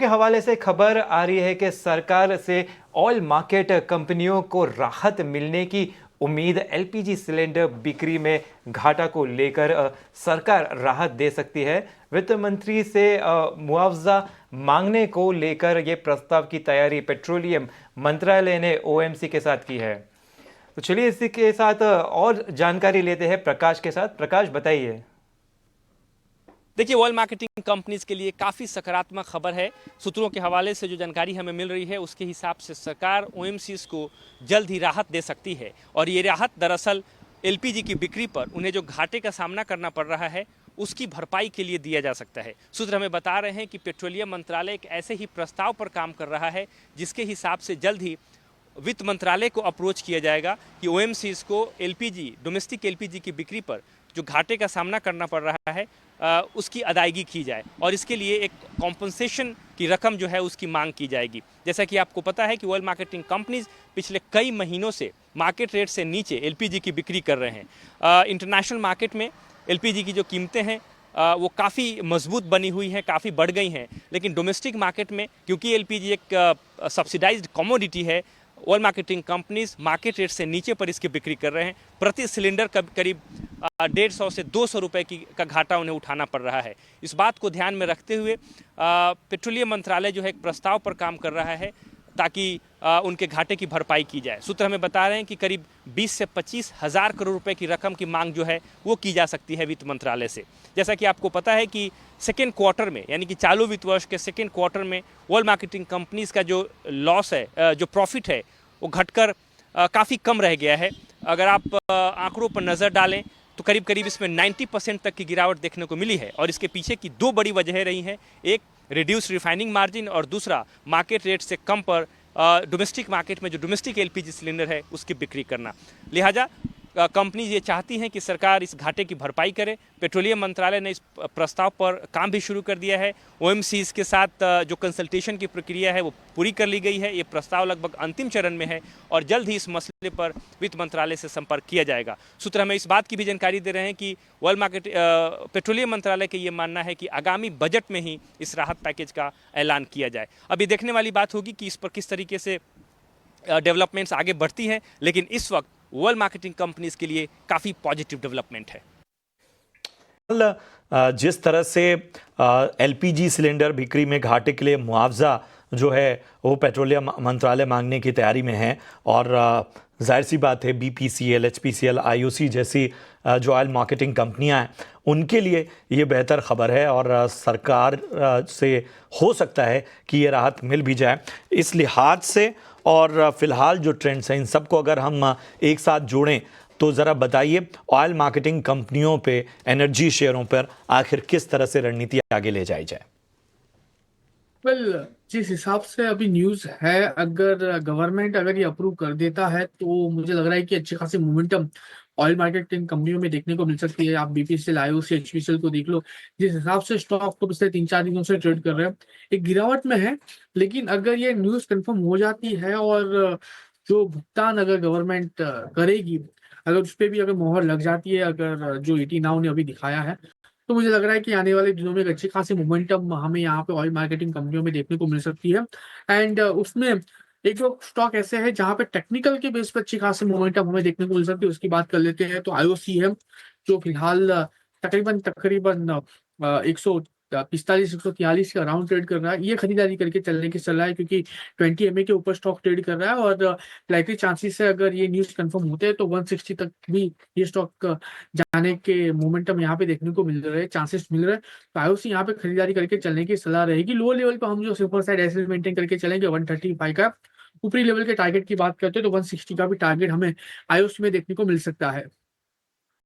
के हवाले से खबर आ रही है कि सरकार से ऑयल मार्केट कंपनियों को राहत मिलने की उम्मीद। एलपीजी सिलेंडर बिक्री में घाटा को लेकर सरकार राहत दे सकती है। वित्त मंत्री से मुआवजा मांगने को लेकर यह प्रस्ताव की तैयारी पेट्रोलियम मंत्रालय ने ओएमसी के साथ की है। तो चलिए इसी के साथ और जानकारी लेते हैं प्रकाश के साथ। प्रकाश, बताइए। देखिए, ऑयल मार्केटिंग कंपनीज के लिए काफ़ी सकारात्मक खबर है। सूत्रों के हवाले से जो जानकारी हमें मिल रही है उसके हिसाब से सरकार ओएमसीज को जल्द ही राहत दे सकती है और ये राहत दरअसल एलपीजी की बिक्री पर उन्हें जो घाटे का सामना करना पड़ रहा है उसकी भरपाई के लिए दिया जा सकता है। सूत्र हमें बता रहे हैं कि पेट्रोलियम मंत्रालय एक ऐसे ही प्रस्ताव पर काम कर रहा है जिसके हिसाब से जल्द ही वित्त मंत्रालय को अप्रोच किया जाएगा कि ओएमसीज को एलपीजी, डोमेस्टिक एलपीजी की बिक्री पर जो घाटे का सामना करना पड़ रहा है उसकी अदायगी की जाए और इसके लिए एक कॉम्पनसेशन की रकम जो है उसकी मांग की जाएगी। जैसा कि आपको पता है कि ऑयल मार्केटिंग कंपनीज पिछले कई महीनों से मार्केट रेट से नीचे एलपीजी की बिक्री कर रहे हैं। इंटरनेशनल मार्केट में एलपीजी की जो कीमतें हैं वो काफ़ी मजबूत बनी हुई हैं, काफ़ी बढ़ गई हैं, लेकिन डोमेस्टिक मार्केट में क्योंकि एलपीजी एक सब्सिडाइज्ड कमोडिटी है, oil marketing companies market rate से नीचे पर इसकी बिक्री कर रहे हैं। प्रति सिलेंडर करीब 150 से 200 रुपए का घाटा उन्हें उठाना पड़ रहा है। इस बात को ध्यान में रखते हुए पेट्रोलियम मंत्रालय जो है एक प्रस्ताव पर काम कर रहा है ताकि उनके घाटे की भरपाई की जाए। सूत्र हमें बता रहे हैं कि करीब 20 से 25 हज़ार करोड़ रुपए की रकम की मांग जो है वो की जा सकती है वित्त मंत्रालय से। जैसा कि आपको पता है कि सेकेंड क्वार्टर में, यानी कि चालू वित्त वर्ष के सेकेंड क्वार्टर में ऑयल मार्केटिंग कंपनीज का जो लॉस है, जो प्रॉफिट है, वो घटकर काफ़ी कम रह गया है। अगर आप आंकड़ों पर नज़र डालें तो करीब करीब इसमें 90% तक की गिरावट देखने को मिली है और इसके पीछे की दो बड़ी वजहें रही हैं। एक, रिड्यूस रिफाइनिंग मार्जिन और दूसरा, मार्केट रेट से कम पर डोमेस्टिक मार्केट में जो डोमेस्टिक एलपीजी सिलेंडर है उसकी बिक्री करना। लिहाजा कंपनी ये चाहती हैं कि सरकार इस घाटे की भरपाई करे। पेट्रोलियम मंत्रालय ने इस प्रस्ताव पर काम भी शुरू कर दिया है। ओएमसीज के साथ जो कंसल्टेशन की प्रक्रिया है वो पूरी कर ली गई है। ये प्रस्ताव लगभग अंतिम चरण में है और जल्द ही इस मसले पर वित्त मंत्रालय से संपर्क किया जाएगा। सूत्र हमें इस बात की भी जानकारी दे रहे हैं कि ऑयल मार्केट पेट्रोलियम मंत्रालय का ये मानना है कि आगामी बजट में ही इस राहत पैकेज का ऐलान किया जाए। अभी देखने वाली बात होगी कि इस पर किस तरीके से डेवलपमेंट्स आगे बढ़ती हैं, लेकिन इस वक्त ऑयल मार्केटिंग कंपनीज के लिए काफ़ी पॉजिटिव डेवलपमेंट है। जिस तरह से एलपीजी सिलेंडर बिक्री में घाटे के लिए मुआवजा जो है वो पेट्रोलियम मंत्रालय मांगने की तैयारी में है और जाहिर सी बात है बीपीसीएल, एचपीसीएल, आईओसी जैसी जो ऑयल मार्केटिंग कंपनियां हैं उनके लिए ये बेहतर खबर है और सरकार से हो सकता है कि ये राहत मिल भी जाए। इस लिहाज से और फिलहाल जो ट्रेंड्स हैं इन सबको अगर हम एक साथ जोड़ें तो ज़रा बताइए ऑयल मार्केटिंग कंपनियों पे, एनर्जी शेयरों पर आखिर किस तरह से रणनीति आगे ले जाई जाए। जिस हिसाब से अभी न्यूज़ है, अगर गवर्नमेंट अगर ये अप्रूव कर देता है तो मुझे लग रहा है कि अच्छी खासी मोमेंटम ऑयल मार्केटिंग कंपनियों में देखने को मिल सकती है। आप बीपीसीएल, आईओसी, एचपीसीएल को देख लो, जिस हिसाब से स्टॉक तो पिछले 3-4 दिनों से ट्रेड कर रहे हैं, एक गिरावट में है। लेकिन अगर ये न्यूज़ कंफर्म हो जाती है और जो भुगतान अगर गवर्नमेंट करेगी, अगर उस पर भी अगर मोहर लग जाती है, अगर जो 80 नाउ ने अभी दिखाया है, तो मुझे लग रहा है कि आने वाले दिनों में एक अच्छी खासी मोमेंटम हमें यहाँ पे ऑयल मार्केटिंग कंपनियों में देखने को मिल सकती है। एंड उसमें एक दो स्टॉक ऐसे हैं जहाँ पे टेक्निकल के बेस पर अच्छी खासी मोमेंटम हमें देखने को मिल सकती है। उसकी बात कर लेते हैं तो आईओसी है, जो फिलहाल तकरीबन तकरीबन 145 143 का राउंड ट्रेड कर रहा है। ये खरीदारी करके चलने की सलाह है क्योंकि 20 एमए के ऊपर स्टॉक ट्रेड कर रहा है और लाइकली चांसेस है अगर ये न्यूज़ कंफर्म होते हैं तो 160 तक भी ये स्टॉक जाने के मोमेंटम यहाँ पे देखने को मिल रहे हैं, चांसेस मिल रहे हैं। तो आईओसी यहाँ पे खरीदारी करके चलने की सलाह रहेगी। लो लेवल पर हम जो सुपर साइड ऐसे मेंटेन करके चलेंगे 135 का। ऊपरी लेवल के टारगेट की बात करते हैं तो 160 का भी टारगेट हमें आईओसी में देखने को मिल सकता है।